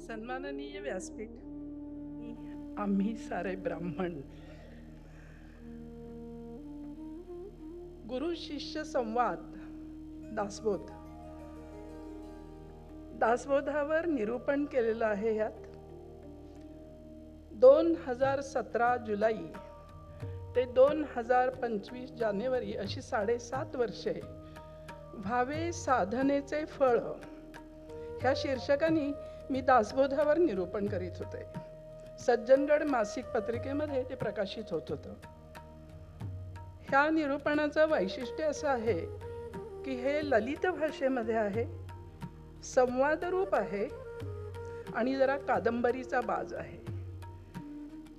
सन्माननीय व्यासपीठ, आम्ही सारे ब्राह्मण. गुरु शिष्य संवाद दासबोध. दासबोधावर निरूपण केलेलं आहे. यात 2017 जुलै ते 2025 जानेवारी अशी 7.5 वर्षे व्हावे साधनेचे फळ ह्या शीर्षकाने मी दासबोधावर निरूपण करीत होते. सज्जनगड मासिक पत्रिकेमध्ये ते प्रकाशित होत होतं. ह्या निरूपणाचं वैशिष्ट्य असं आहे की हे ललित भाषेमध्ये आहे, संवादरूप आहे आणि जरा कादंबरीचा बाज आहे.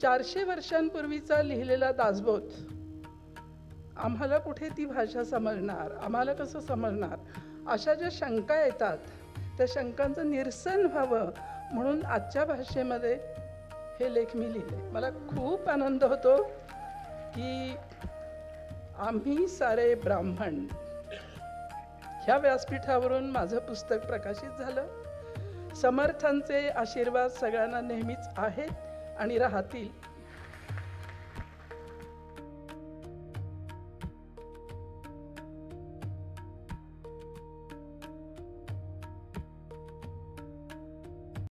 400 वर्षांपूर्वीचा लिहिलेला दासबोध आम्हाला कुठे ती भाषा समजणार, आम्हाला कसं समजणार, अशा ज्या शंका येतात त्या शंकांचं निरसन व्हावं म्हणून आजच्या भाषेमध्ये हे लेख मी लिहिले. मला खूप आनंद होतो की आम्ही सारे ब्राह्मण ह्या व्यासपीठावरून माझं पुस्तक प्रकाशित झालं. समर्थांचे आशीर्वाद सगळ्यांना नेहमीच आहेत आणि राहतील